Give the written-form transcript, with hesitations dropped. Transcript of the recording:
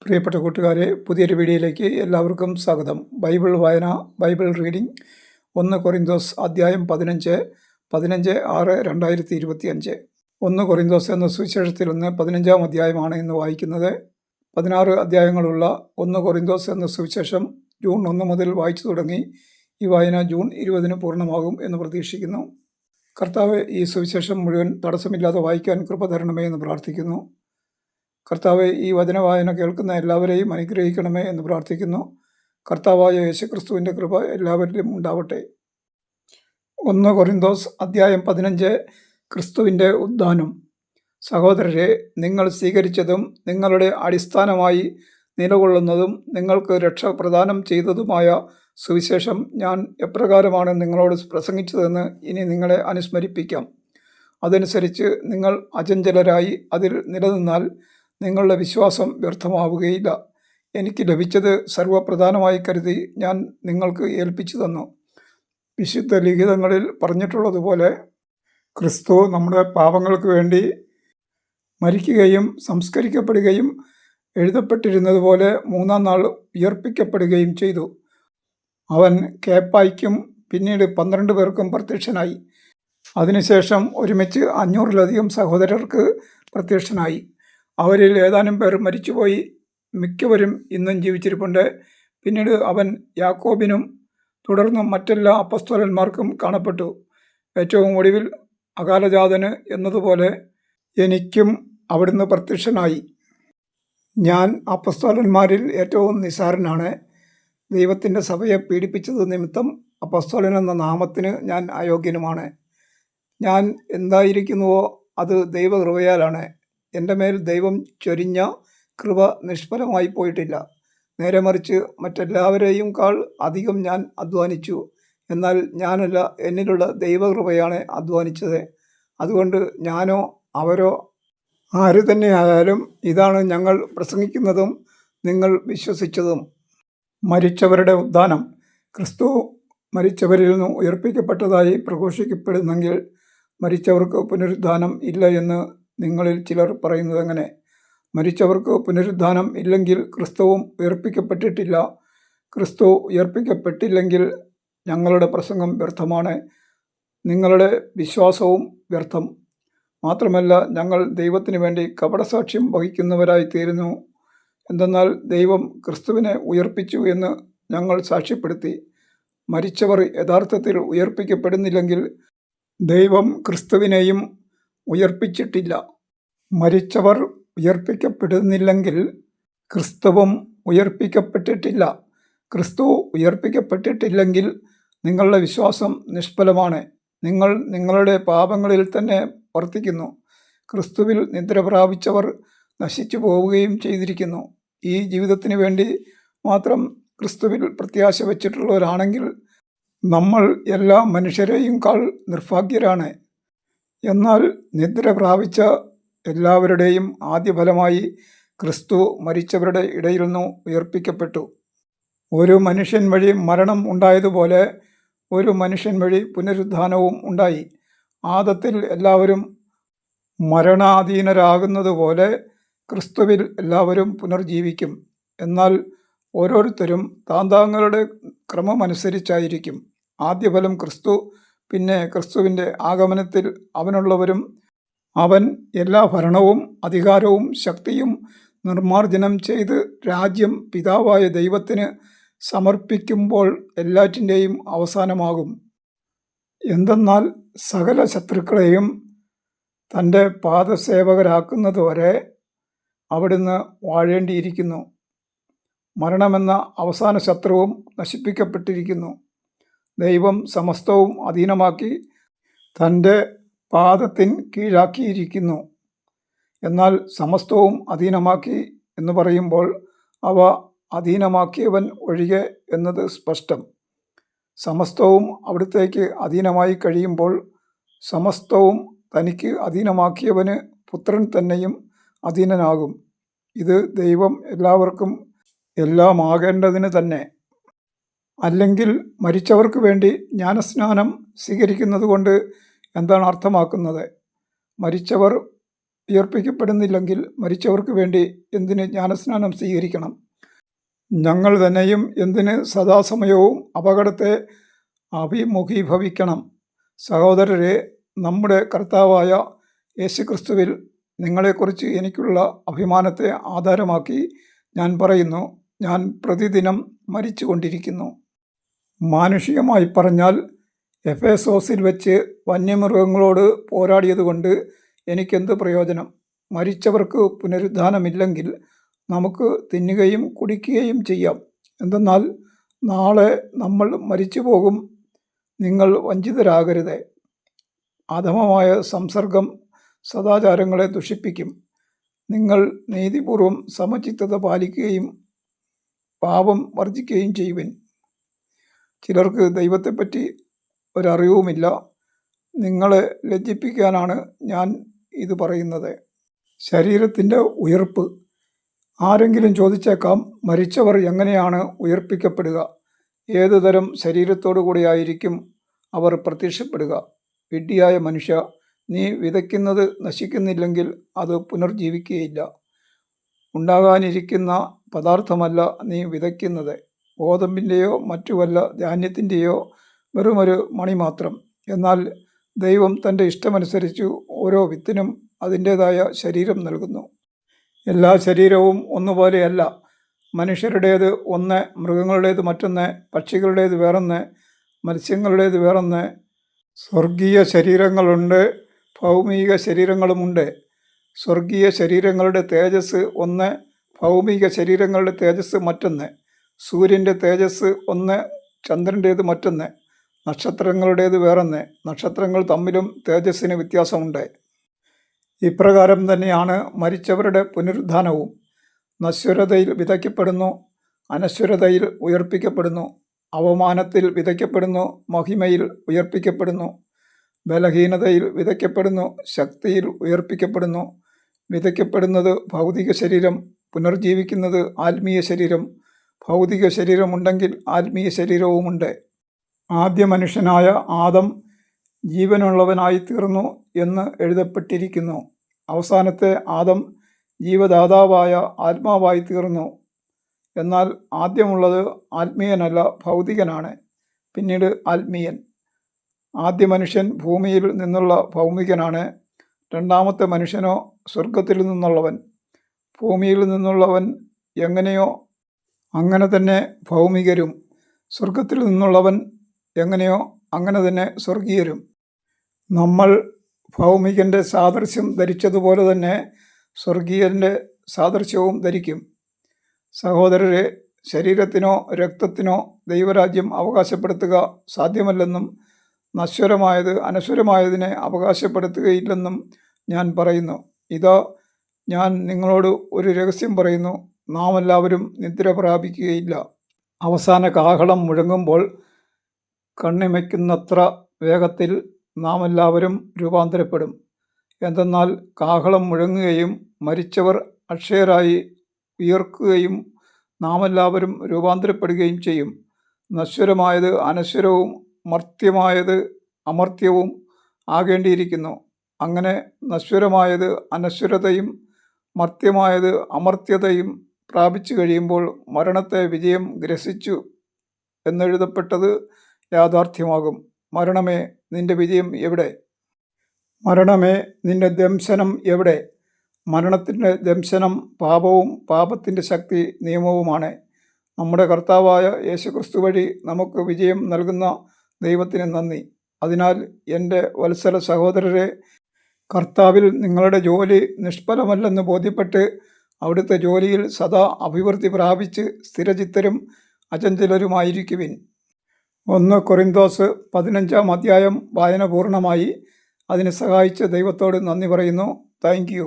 പ്രിയപ്പെട്ട കൂട്ടുകാരെ, പുതിയൊരു വീഡിയോയിലേക്ക് എല്ലാവർക്കും സ്വാഗതം. ബൈബിൾ വായന, ബൈബിൾ റീഡിംഗ്. 1 കൊറിന്തോസ് അധ്യായം 15, 15/6/2025. 1 കൊറിന്തോസ് എന്ന സുവിശേഷത്തിൽ നിന്ന് 15-ാം അധ്യായമാണ് ഇന്ന് വായിക്കുന്നത്. 16 അധ്യായങ്ങളുള്ള 1 കൊറിന്തോസ് എന്ന സുവിശേഷം ജൂൺ 1 മുതൽ വായിച്ചു തുടങ്ങി. ഈ വായന ജൂൺ 20 പൂർണ്ണമാകും എന്ന് പ്രതീക്ഷിക്കുന്നു. കർത്താവ് ഈ സുവിശേഷം മുഴുവൻ തടസ്സമില്ലാതെ വായിക്കാൻ കൃപ തരണമേ എന്ന് പ്രാർത്ഥിക്കുന്നു. കർത്താവ് ഈ വചനവായന കേൾക്കുന്ന എല്ലാവരെയും അനുഗ്രഹിക്കണമേ എന്ന് പ്രാർത്ഥിക്കുന്നു. കർത്താവായ യേശുക്രിസ്തുവിൻ്റെ കൃപ എല്ലാവരിലും ഉണ്ടാവട്ടെ. 1 കൊറിന്തോസ് അധ്യായം 15. ക്രിസ്തുവിൻ്റെ ഉദ്ധാനം. സഹോദരരെ, നിങ്ങൾ സ്വീകരിച്ചതും നിങ്ങളുടെ അടിസ്ഥാനമായി നിലകൊള്ളുന്നതും നിങ്ങൾക്ക് രക്ഷ പ്രദാനം ചെയ്തതുമായ സുവിശേഷം ഞാൻ എപ്രകാരമാണ് നിങ്ങളോട് പ്രസംഗിച്ചതെന്ന് ഇനി നിങ്ങളെ അനുസ്മരിപ്പിക്കാം. അതനുസരിച്ച് നിങ്ങൾ അചഞ്ചലരായി അതിൽ നിലനിന്നാൽ നിങ്ങളുടെ വിശ്വാസം വ്യർത്ഥമാവുകയില്ല. എനിക്ക് ലഭിച്ചത് സർവപ്രധാനമായി കരുതി ഞാൻ നിങ്ങൾക്ക് ഏൽപ്പിച്ചു തന്നു. വിശുദ്ധ ലിഖിതങ്ങളിൽ പറഞ്ഞിട്ടുള്ളതുപോലെ ക്രിസ്തു നമ്മുടെ പാപങ്ങൾക്ക് വേണ്ടി മരിക്കുകയും സംസ്കരിക്കപ്പെടുകയും എഴുതപ്പെട്ടിരുന്നതുപോലെ 3-ാം നാൾ ഉയർപ്പിക്കപ്പെടുകയും ചെയ്തു. അവൻ കേപ്പായ്ക്കും പിന്നീട് 12 പേർക്കും പ്രത്യക്ഷനായി. അതിനുശേഷം ഒരുമിച്ച് 500-ലധികം സഹോദരർക്ക് പ്രത്യക്ഷനായി. അവരിൽ ഏതാനും പേർ മരിച്ചുപോയി, മിക്കവരും ഇന്നും ജീവിച്ചിരിപ്പുണ്ട്. പിന്നീട് അവൻ യാക്കോബിനും തുടർന്നും മറ്റെല്ലാ അപ്പസ്തോലന്മാർക്കും കാണപ്പെട്ടു. ഏറ്റവും ഒടുവിൽ അകാലജാതന് എന്നതുപോലെ എനിക്കും അവിടുന്ന് പ്രത്യക്ഷനായി. ഞാൻ അപ്പസ്തോലന്മാരിൽ ഏറ്റവും നിസ്സാരനാണ്. ദൈവത്തിൻ്റെ സഭയെ പീഡിപ്പിച്ചത് നിമിത്തം അപ്പസ്തോലൻ എന്ന നാമത്തിന് ഞാൻ അയോഗ്യനുമാണ്. ഞാൻ എന്തായിരിക്കുന്നുവോ അത് ദൈവകൃപയാലാണ്. എൻ്റെ മേൽ ദൈവം ചൊരിഞ്ഞ കൃപ നിഷ്ഫലമായി പോയിട്ടില്ല. നേരെ മറിച്ച് മറ്റെല്ലാവരെയും അധികം ഞാൻ അധ്വാനിച്ചു. എന്നാൽ ഞാനല്ല, എന്നിലുള്ള ദൈവകൃപയാണ് അധ്വാനിച്ചത്. അതുകൊണ്ട് ഞാനോ അവരോ ആര് തന്നെയായാലും ഇതാണ് ഞങ്ങൾ പ്രസംഗിക്കുന്നതും നിങ്ങൾ വിശ്വസിച്ചതും. മരിച്ചവരുടെ ഉദ്ധാനം. ക്രിസ്തു മരിച്ചവരിൽ നിന്ന് ഉയർപ്പിക്കപ്പെട്ടതായി പ്രഘോഷിക്കപ്പെടുന്നെങ്കിൽ മരിച്ചവർക്ക് പുനരുദ്ധാനം ഇല്ല എന്ന് നിങ്ങളിൽ ചിലർ പറയുന്നതെങ്ങനെ? മരിച്ചവർക്ക് പുനരുദ്ധാനം ഇല്ലെങ്കിൽ ക്രിസ്തുവും ഉയർപ്പിക്കപ്പെട്ടിട്ടില്ല. ക്രിസ്തു ഉയർപ്പിക്കപ്പെട്ടില്ലെങ്കിൽ ഞങ്ങളുടെ പ്രസംഗം വ്യർത്ഥമാണ്, നിങ്ങളുടെ വിശ്വാസവും വ്യർത്ഥം. മാത്രമല്ല, ഞങ്ങൾ ദൈവത്തിന് വേണ്ടി കപടസാക്ഷ്യം വഹിക്കുന്നവരായി തീരുന്നു. എന്തെന്നാൽ ദൈവം ക്രിസ്തുവിനെ ഉയർപ്പിച്ചു എന്ന് ഞങ്ങൾ സാക്ഷ്യപ്പെടുത്തി. മരിച്ചവർ യഥാർത്ഥത്തിൽ ഉയർപ്പിക്കപ്പെടുന്നില്ലെങ്കിൽ ദൈവം ക്രിസ്തുവിനെയും ഉയർപ്പിച്ചിട്ടില്ല. മരിച്ചവർ ഉയർപ്പിക്കപ്പെടുന്നില്ലെങ്കിൽ ക്രിസ്തുവും ഉയർപ്പിക്കപ്പെട്ടിട്ടില്ല. ക്രിസ്തു ഉയർപ്പിക്കപ്പെട്ടിട്ടില്ലെങ്കിൽ നിങ്ങളുടെ വിശ്വാസം നിഷ്ഫലമാണ്. നിങ്ങൾ നിങ്ങളുടെ പാപങ്ങളിൽ തന്നെ വർത്തിക്കുന്നു. ക്രിസ്തുവിൽ നിദ്ര പ്രാപിച്ചവർ നശിച്ചു പോവുകയും ചെയ്തിരിക്കുന്നു. ഈ ജീവിതത്തിന് വേണ്ടി മാത്രം ക്രിസ്തുവിൽ പ്രത്യാശ വച്ചിട്ടുള്ളവരാണെങ്കിൽ നമ്മൾ എല്ലാ മനുഷ്യരെയും നിർഭാഗ്യരാണ്. എന്നാൽ നിദ്ര പ്രാപിച്ച എല്ലാവരുടെയും ആദ്യഫലമായി ക്രിസ്തു മരിച്ചവരുടെ ഇടയിൽ നിന്ന് ഉയർപ്പിക്കപ്പെട്ടു. ഒരു മനുഷ്യൻ വഴി മരണം ഉണ്ടായതുപോലെ ഒരു മനുഷ്യൻ വഴി പുനരുദ്ധാനവും ഉണ്ടായി. ആദത്തിൽ എല്ലാവരും മരണാധീനരാകുന്നതുപോലെ ക്രിസ്തുവിൽ എല്ലാവരും പുനർജീവിക്കും. എന്നാൽ ഓരോരുത്തരും താന്താങ്ങളുടെ ക്രമമനുസരിച്ചായിരിക്കും. ആദ്യഫലം ക്രിസ്തു, പിന്നെ ക്രിസ്തുവിൻ്റെ ആഗമനത്തിൽ അവനുള്ളവരും. അവൻ എല്ലാ ഭരണവും അധികാരവും ശക്തിയും നിർമ്മാർജ്ജനം ചെയ്ത് രാജ്യം പിതാവായ ദൈവത്തിന് സമർപ്പിക്കുമ്പോൾ എല്ലാറ്റിൻ്റെയും അവസാനമാകും. എന്തെന്നാൽ സകല ശത്രുക്കളെയും തൻ്റെ പാദസേവകരാക്കുന്നതുവരെ അവിടുന്ന് വാഴേണ്ടിയിരിക്കുന്നു. മരണമെന്ന അവസാന ശത്രുവും നശിപ്പിക്കപ്പെട്ടിരിക്കുന്നു. ദൈവം സമസ്തവും അധീനമാക്കി തൻ്റെ പാദത്തിൻ കീഴാക്കിയിരിക്കുന്നു. എന്നാൽ സമസ്തവും അധീനമാക്കി എന്ന് പറയുമ്പോൾ അവ അധീനമാക്കിയവൻ ഒഴികെ എന്നത് സ്പഷ്ടം. സമസ്തവും അവിടുത്തേക്ക് അധീനമായി കഴിയുമ്പോൾ സമസ്തവും തനിക്ക് അധീനമാക്കിയവന് പുത്രൻ തന്നെയും അധീനനാകും. ഇത് ദൈവം എല്ലാവർക്കും എല്ലാമാകേണ്ടതിന് തന്നെ. അല്ലെങ്കിൽ മരിച്ചവർക്ക് വേണ്ടി ജ്ഞാനസ്നാനം സ്വീകരിക്കുന്നത് കൊണ്ട് എന്താണ് അർത്ഥമാക്കുന്നത്? മരിച്ചവർ ഉയർപ്പിക്കപ്പെടുന്നില്ലെങ്കിൽ മരിച്ചവർക്ക് വേണ്ടി എന്തിന് ജ്ഞാനസ്നാനം സ്വീകരിക്കണം? ഞങ്ങൾ തന്നെയും എന്തിന് സദാസമയവും അപകടത്തെ അഭിമുഖീഭവിക്കണം? സഹോദരരെ, നമ്മുടെ കർത്താവായ യേശുക്രിസ്തുവിൽ നിങ്ങളെക്കുറിച്ച് എനിക്കുള്ള അഭിമാനത്തെ ആധാരമാക്കി ഞാൻ പറയുന്നു, ഞാൻ പ്രതിദിനം മരിച്ചുകൊണ്ടിരിക്കുന്നു. മാനുഷികമായി പറഞ്ഞാൽ എഫേസോസിൽ വെച്ച് വന്യമൃഗങ്ങളോട് പോരാടിയതുകൊണ്ട് എനിക്കെന്ത് പ്രയോജനം? മരിച്ചവർക്ക് പുനരുദ്ധാനമില്ലെങ്കിൽ നമുക്ക് തിന്നുകയും കുടിക്കുകയും ചെയ്യാം. എന്തെന്നാൽ നാളെ നമ്മൾ മരിച്ചു പോകും. നിങ്ങൾ വഞ്ചിതരാകരുത്. അധമമായ സംസർഗം സദാചാരങ്ങളെ ദുഷിപ്പിക്കും. നിങ്ങൾ നീതിപൂർവം സമചിത്തത പാലിക്കുകയും പാപം വർജിക്കുകയും ചെയ്യുവിൻ. ചിലർക്ക് ദൈവത്തെപ്പറ്റി ഒരറിവുമില്ല. നിങ്ങളെ ലജ്ജിപ്പിക്കാനാണ് ഞാൻ ഇത് പറയുന്നത്. ശരീരത്തിൻ്റെ ഉയിർപ്പ്. ആരെങ്കിലും ചോദിച്ചേക്കാം, മരിച്ചവർ എങ്ങനെയാണ് ഉയർപ്പിക്കപ്പെടുക? ഏതുതരം ശരീരത്തോടു കൂടിയായിരിക്കും അവർ പ്രത്യക്ഷപ്പെടുക? വിഡ്ഢിയായ മനുഷ്യ, നീ വിതയ്ക്കുന്നത് നശിക്കുന്നില്ലെങ്കിൽ അത് പുനർജീവിക്കുകയില്ല. ഉണ്ടാകാനിരിക്കുന്ന പദാർത്ഥമല്ല നീ വിതയ്ക്കുന്നത്, ഗോതമ്പിൻ്റെയോ മറ്റു വല്ല ധാന്യത്തിൻ്റെയോ വെറുമൊരു മണി മാത്രം. എന്നാൽ ദൈവം തൻ്റെ ഇഷ്ടമനുസരിച്ച് ഓരോ വിത്തിനും അതിൻ്റേതായ ശരീരം നൽകുന്നു. എല്ലാ ശരീരവും ഒന്നുപോലെയല്ല. മനുഷ്യരുടേത് ഒന്ന്, മൃഗങ്ങളുടേത് മറ്റൊന്ന്, പക്ഷികളുടേത് വേറൊന്ന്, മത്സ്യങ്ങളുടേത് വേറൊന്ന്. സ്വർഗീയ ശരീരങ്ങളുണ്ട്, ഭൗമിക ശരീരങ്ങളുമുണ്ട്. സ്വർഗീയ ശരീരങ്ങളുടെ തേജസ് ഒന്ന്, ഭൗമിക ശരീരങ്ങളുടെ തേജസ് മറ്റൊന്ന്. സൂര്യൻ്റെ തേജസ് ഒന്ന്, ചന്ദ്രൻ്റേത് മറ്റൊന്ന്, നക്ഷത്രങ്ങളുടേത് വേറൊന്ന്. നക്ഷത്രങ്ങൾ തമ്മിലും തേജസ്സിന് വ്യത്യാസമുണ്ട്. ഇപ്രകാരം തന്നെയാണ് മരിച്ചവരുടെ പുനരുദ്ധാനവും. നശ്വരതയിൽ വിതയ്ക്കപ്പെടുന്നു, അനശ്വരതയിൽ ഉയർപ്പിക്കപ്പെടുന്നു. അവമാനത്തിൽ വിതയ്ക്കപ്പെടുന്നു, മഹിമയിൽ ഉയർപ്പിക്കപ്പെടുന്നു. ബലഹീനതയിൽ വിതയ്ക്കപ്പെടുന്നു, ശക്തിയിൽ ഉയർപ്പിക്കപ്പെടുന്നു. വിതയ്ക്കപ്പെടുന്നത് ഭൗതിക ശരീരം, പുനർജീവിക്കുന്നത് ആത്മീയ ശരീരം. ഭൗതിക ശരീരമുണ്ടെങ്കിൽ ആത്മീയ ശരീരവുമുണ്ട്. ആദ്യ മനുഷ്യനായ ആദം ജീവനുള്ളവനായി തീർന്നു എന്ന് എഴുതപ്പെട്ടിരിക്കുന്നു. അവസാനത്തെ ആദം ജീവദാതാവായ ആത്മാവായി തീർന്നു. എന്നാൽ ആദ്യമുള്ളത് ആത്മീയനല്ല, ഭൗതികനാണ്, പിന്നീട് ആത്മീയൻ. ആദ്യ മനുഷ്യൻ ഭൂമിയിൽ നിന്നുള്ള ഭൗമികനാണ്. രണ്ടാമത്തെ മനുഷ്യനോ സ്വർഗത്തിൽ നിന്നുള്ളവൻ. ഭൂമിയിൽ നിന്നുള്ളവൻ എങ്ങനെയോ അങ്ങനെ തന്നെ ഭൗമികരും, സ്വർഗത്തിൽ നിന്നുള്ളവൻ എങ്ങനെയോ അങ്ങനെ തന്നെ സ്വർഗീയരും. നമ്മൾ ഭൗമികൻ്റെ സാദൃശ്യം ധരിച്ചതുപോലെ തന്നെ സ്വർഗീയൻ്റെ സാദൃശ്യവും ധരിക്കും. സഹോദരരെ, ശരീരത്തിനോ രക്തത്തിനോ ദൈവരാജ്യം അവകാശപ്പെടുത്തുക സാധ്യമല്ലെന്നും നശ്വരമായത് അനശ്വരമായതിനെ അവകാശപ്പെടുത്തുകയില്ലെന്നും ഞാൻ പറയുന്നു. ഇതാ, ഞാൻ നിങ്ങളോട് ഒരു രഹസ്യം പറയുന്നു, നാം എല്ലാവരും നിദ്ര പ്രാപിക്കുകയില്ല. അവസാന കാഹളം മുഴങ്ങുമ്പോൾ കണ്ണിമയ്ക്കുന്നത്ര വേഗത്തിൽ നാം എല്ലാവരും രൂപാന്തരപ്പെടും. എന്തെന്നാൽ കാഹളം മുഴങ്ങുകയും മരിച്ചവർ അക്ഷയരായി ഉയർക്കുകയും നാം എല്ലാവരും രൂപാന്തരപ്പെടുകയും ചെയ്യും. നശ്വരമായത് അനശ്വരവും മർത്യമായത് അമർത്യവും ആകേണ്ടിയിരിക്കുന്നു. അങ്ങനെ നശ്വരമായത് അനശ്വരതയും മർത്യമായത് അമർത്യതയും പ്രാപിച്ചു കഴിയുമ്പോൾ മരണത്തെ വിജയം ഗ്രസിച്ചു എന്നെഴുതപ്പെട്ടത് യാഥാർത്ഥ്യമാകും. മരണമേ, നിന്റെ വിജയം എവിടെ? മരണമേ, നിന്റെ ദംശനം എവിടെ? മരണത്തിൻ്റെ ദംശനം പാപവും പാപത്തിൻ്റെ ശക്തി നിയമവുമാണ്. നമ്മുടെ കർത്താവായ യേശുക്രിസ്തു വഴി നമുക്ക് വിജയം നൽകുന്ന ദൈവത്തിന് നന്ദി. അതിനാൽ എൻ്റെ വത്സല സഹോദരരെ, കർത്താവിൽ നിങ്ങളുടെ ജോലി നിഷ്ഫലമല്ലെന്ന് ബോധ്യപ്പെട്ട് അവിടുത്തെ ജോലിയിൽ സദാ അഭിവൃദ്ധി പ്രാപിച്ച് സ്ഥിരചിത്തരും അചഞ്ചലരുമായിരിക്കുവിൻ. 1 കൊരിന്തോസ് 15-ാം അധ്യായം വായന പൂർണ്ണമായി. അതിനെ സഹായിച്ച ദൈവത്തോട് നന്ദി പറയുന്നു. Thank you.